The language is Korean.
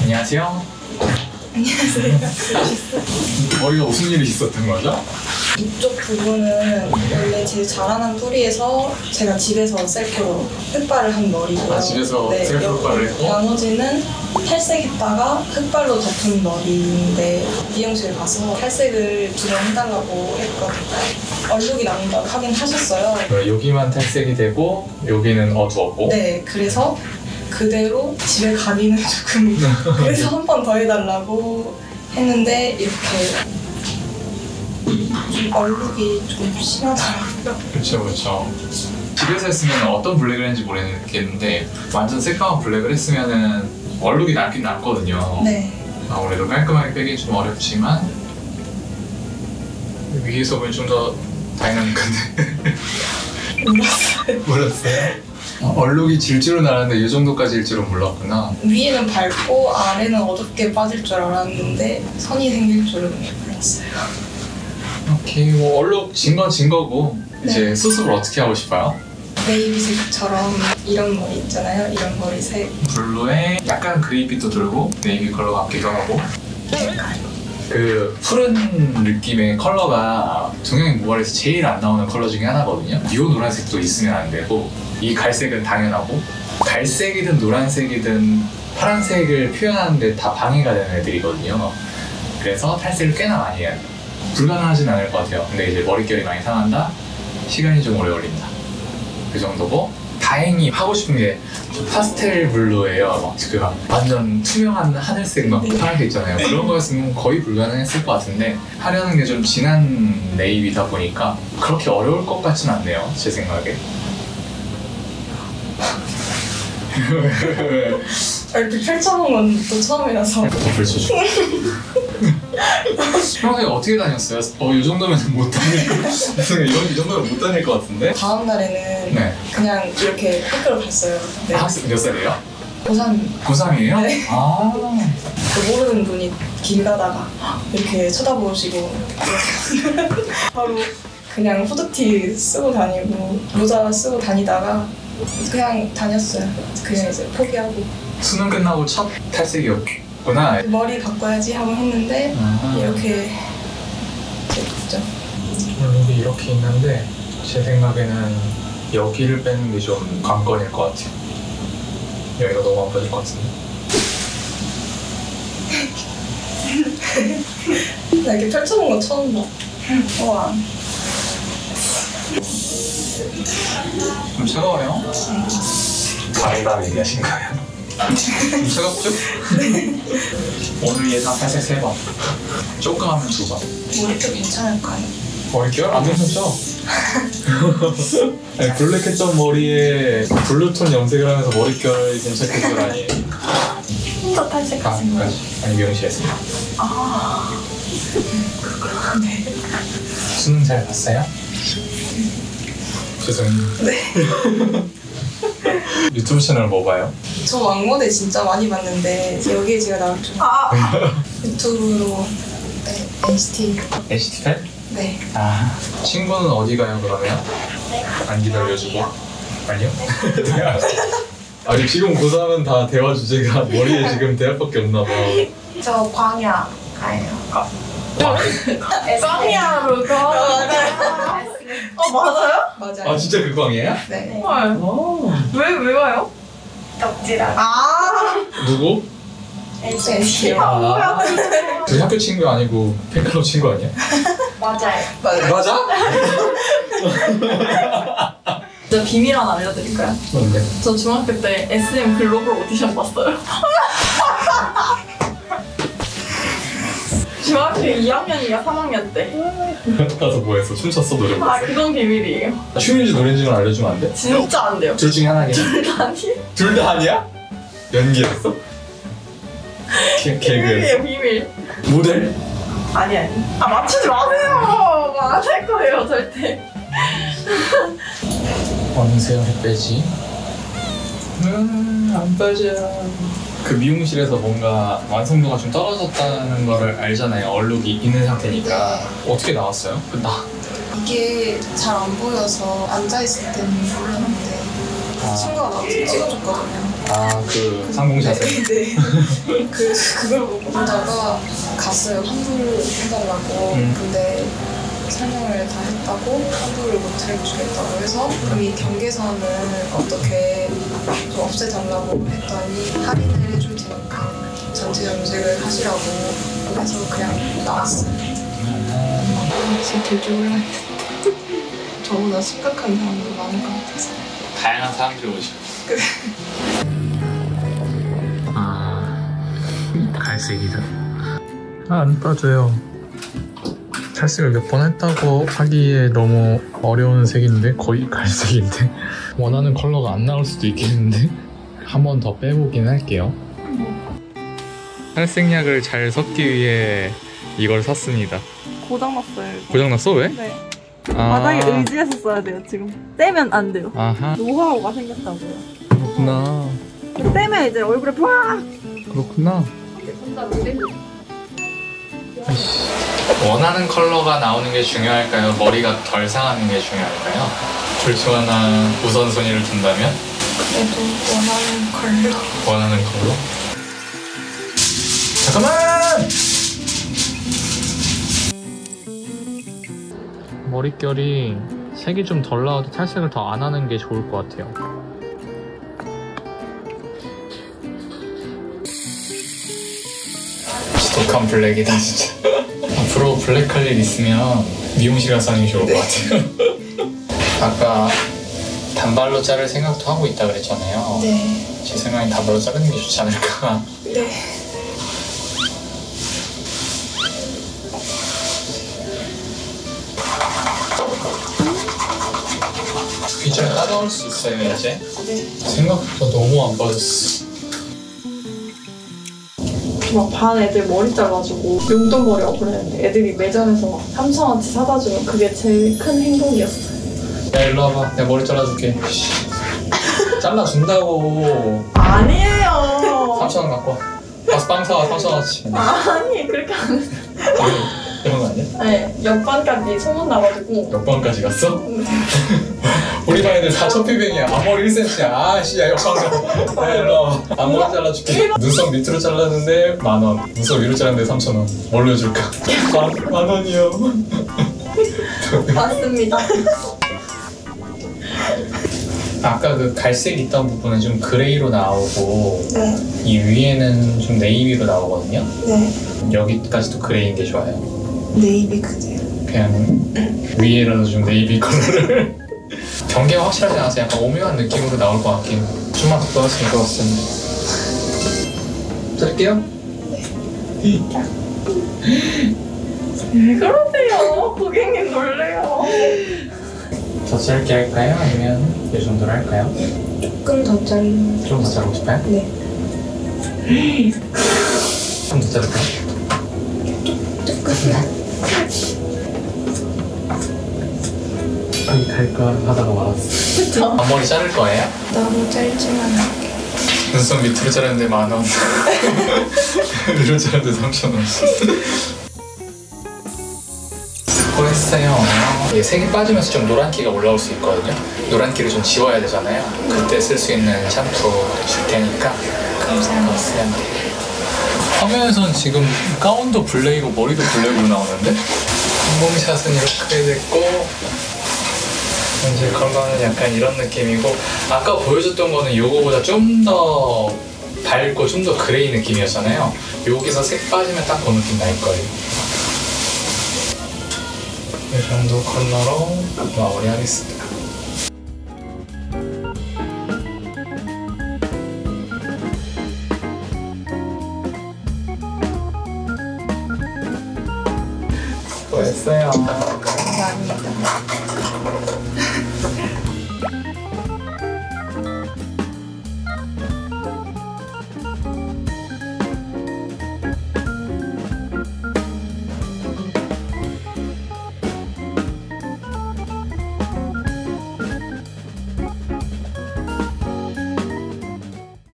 안녕하세요. 안녕하세요. 머리가 무슨 일이 있었던 거죠? 이쪽 부분은 원래 제 자라난 뿌리에서 제가 집에서 셀프로 흑발을 한 머리고요. 아, 집에서 셀프 흑발을 했고? 나머지는 탈색했다가 흑발로 덮은 머리인데 미용실 가서 탈색을 2번 해달라고 했거든요. 얼룩이 난다고 하긴 하셨어요. 여기만 탈색이 되고 여기는 어두웠고? 네, 그래서 그대로 집에 가기는 조금 그래서 한 번 더 해달라고 했는데 이렇게 좀 얼룩이 좀 심하더라고요. 그렇죠. 집에서 했으면 어떤 블랙을 했는지 모르겠는데 완전 새까만 블랙을 했으면은 얼룩이 나긴 났거든요. 네. 아무래도 깔끔하게 빼기 좀 어렵지만 위에서 보면 좀 더 다이나믹한데 몰랐어요? 얼룩이 질주로 나는데 이 정도까지일 줄은 몰랐구나. 위에는 밝고 아래는 어둡게 빠질 줄 알았는데 선이 생길 줄은 몰랐어요. 오케이, 뭐 얼룩 진 건 진 거고 네. 이제 수습을 어떻게 하고 싶어요? 네이비색처럼 이런 머리 있잖아요. 이런 머리색 블루에 약간 그레이빛도 들고 네이비 컬러 같기도 하고 색깔. 그 푸른 느낌의 컬러가 동양인 모발에서 제일 안 나오는 컬러 중에 하나거든요. 이 노란색도 있으면 안 되고 이 갈색은 당연하고 갈색이든 노란색이든 파란색을 표현하는데 다 방해가 되는 애들이거든요. 그래서 탈색을 꽤나 많이 해야 돼요. 불가능하진 않을 것 같아요. 근데 이제 머릿결이 많이 상한다? 시간이 좀 오래 걸린다. 그 정도고 다행히 하고 싶은 게 파스텔 블루예요. 막 그 완전 투명한 하늘색 막 파란색 있잖아요. 그런 거였으면 거의 불가능했을 것 같은데 하려는 게 좀 진한 네이비다 보니까 그렇게 어려울 것 같진 않네요. 제 생각에. 이렇게 펼쳐놓은 건 또 처음이라서 펼쳐줘. 평소에 어떻게 다녔어요? 이 정도면 못 다닐 것 같은데 이 정도면 못 다닐 것 같은데? 다음 날에는 네. 그냥 이렇게 학교를 갔어요. 네. 학생 몇 살이에요? 고3 고3이에요? 네. 아. 모르는 분이 길 가다가 이렇게 쳐다보시고 바로 그냥 후드티 쓰고 다니고 모자 쓰고 다니다가 그냥 다녔어요. 그냥 이제 포기하고 수능 끝나고 첫 탈색이었구나. 머리 바꿔야지 하고 했는데 이렇게 됐죠. 얼룩이 이렇게 있는데 제 생각에는 여기를 빼는 게 좀 관건일 것 같아요. 여기가 너무 안 빠질 것 같은데. 나 이렇게 펼쳐놓은 거 처음 봐. 우와. 좀 차가워요? 다른다고 얘기하신 거예요? 좀 차갑죠? 오늘 예상 탈색 3번, 조금 하면 2번. 머리도 괜찮을까요? 머릿결? 안 괜찮죠? 아니, 블랙했던 머리에 블루톤 염색을 하면서 머릿결이 괜찮겠을 아니에요? 혼자 탈색하신 거예요? 아니, 미용실에서. 네. 수능 잘 봤어요? 죄송해요. 네. 유튜브 채널 뭐 봐요? 저 왕모대 진짜 많이 봤는데 여기에 제가 나올 줄 유튜브로 네, NCT NCT 팬? 네. 아, 친구는 어디 가요 그러면? 안 기다려주고? 아니요? 아니 지금 고3은 다 대화 주제가 머리에 지금 대학밖에 없나 봐. 저 광야 가요. 꽝이야로 맞아요. 맞아요? 맞아요. 아 진짜 그 광이에요? 네. 헐. 왜 와요? 덕질하고. 누구? NCT. 아, 저 학교 친구 아니고 팬클럽 친구 아니야? 맞아요. 맞아요. 맞아? 진짜 비밀 하나 알려드릴까요? 뭔데? 저 중학교 때 SM 글로벌 오디션 봤어요. 중학교 2학년인가 3학년 때. 가서 뭐 했어? 춤췄어? 노래 아, 불렀어? 그건 비밀이에요. 춤인지 노래인지는 알려주면 안 돼? 진짜 안 돼요. 둘 중에 하나긴 해. 아니, 둘 다 아니야? 연기했어? 개그했어? 비밀이에요, 비밀. 모델? 아니. 아, 맞추지 마세요. 안 할 거예요, 절대. 어느 세월에 빼지? 안 빠져. 그 미용실에서 뭔가 완성도가 좀 떨어졌다는 거를 알잖아요. 얼룩이 있는 상태니까. 어떻게 나왔어요? 이게 잘 안 보여서 앉아있을 때는 몰랐는데 친구가 나한테 찍어줬거든요. 아, 그 항공샷에. 네. 그걸 보고 보다가 갔어요. 환불 해달라고. 근데 설명을 다 했다고 환불을 못 해주겠다고 해서 그럼 이 경계선을 어떻게 좀 없애달라고 했더니 할인을 해줄 테니까 전체 염색을 하시라고 해서 그냥 나왔어요. 지금 될줄 몰랐는데 저보다 심각한 사람도 많을 것 같아서. 다양한 사람들이 오시고. 갈색이다. 안 빠져요. 탈색을 몇 번 했다고 하기에 너무 어려운 색인데 거의 갈색인데 원하는 컬러가 안 나올 수도 있겠는데 한 번 더 빼보긴 할게요. 탈색약을 잘 섞기 위해 이걸 샀습니다. 고장났어요. 이거. 고장났어? 왜? 네. 아, 바닥에 의지해서 써야 돼요. 지금 떼면 안 돼요. 아하, 노하우가 생겼다고요. 그렇구나. 떼면 이제 얼굴에 팍! 그렇구나. 원하는 컬러가 나오는 게 중요할까요? 머리가 덜 상하는 게 중요할까요? 둘 중 하나 우선순위를 둔다면? 그래도 원하는 컬러. 원하는 컬러? 잠깐만! 머릿결이 색이 좀 덜 나와도 탈색을 더 안 하는 게 좋을 것 같아요. 지독한 블랙이다 진짜. 앞으로 블랙 할 일 있으면 미용실 가서 하는 게 좋을 것 같아요. 아까 단발로 자를 생각도 하고 있다 그랬잖아요. 네. 제 생각엔 단발로 자르는 게 좋지 않을까. 네. 귀처럼 따가울 수 있어요 이제. 네. 생각보다 너무 안 빠졌어. 막 반 애들 머리 잘라주고 용돈머리라고 그랬는데 애들이 매점에서 막 3,000원치 사다 주면 그게 제일 큰 행복이었어요. 야 일로 와봐. 내가 머리 잘라줄게. 잘라준다고. 아니에요. 3,000원 갖고 와. 가서 빵 사와 3,000원어치. 아니 그렇게 안 해. 이런 거 아니야? 네, 옆반까지 소문 나가지고 옆방까지 갔어? 우리 반 애들 다 첫피뱅이야. 앞머리 1cm야. 아씨, 야 옆방 가. 야 일로 와. 앞머리 잘라줄게. 눈썹 밑으로 잘랐는데 10,000원. 눈썹 위로 잘랐는데 3,000원. 뭘로 줄까? 만 원이요. 맞습니다. 아까 그 갈색 있던 부분은 좀 그레이로 나오고 네. 이 위에는 좀 네이비로 나오거든요. 네. 여기까지도 그레이인 게 좋아요. 네이비 그대로. 그냥 위에라도 좀 네이비 컬러를. 경계가 확실하지 않아서 약간 오묘한 느낌으로 나올 것 같긴. 좀만 더 떠났으면 좋았는데. 자를게요. 왜 그러세요? 고객님 놀래요. 더 짧게 할까요? 아니면 이 정도로 할까요? 조금 더 자르면. 좀 더 자르고 싶어요? 네. 좀 더 자를까요? 조금. 아니 갈까 하다가 말았어. 그쵸? 앞머리 자를 거예요? 너무 짧지만 않게. 눈썹 밑으로 자르는데 10,000원. 위로 자르는데 3,000원. 수고했어요. 이게 색이 빠지면서 좀 노란기가 올라올 수 있거든요. 노란기를 좀 지워야 되잖아요. 그때 쓸 수 있는 샴푸 줄 테니까 감사합니다. 쓰면 돼요. 화면에선 지금 가운도 블랙이고 머리도 블랙으로 나오는데 항공샷은 이렇게 됐고 이제 컬러는 약간 이런 느낌이고 아까 보여줬던 거는 이거보다 좀 더 밝고 좀 더 그레이 느낌이었잖아요. 여기서 색 빠지면 딱 그 느낌 날 거예요. 이 정도 컬러로 마무리하겠습니다. 수고했어요.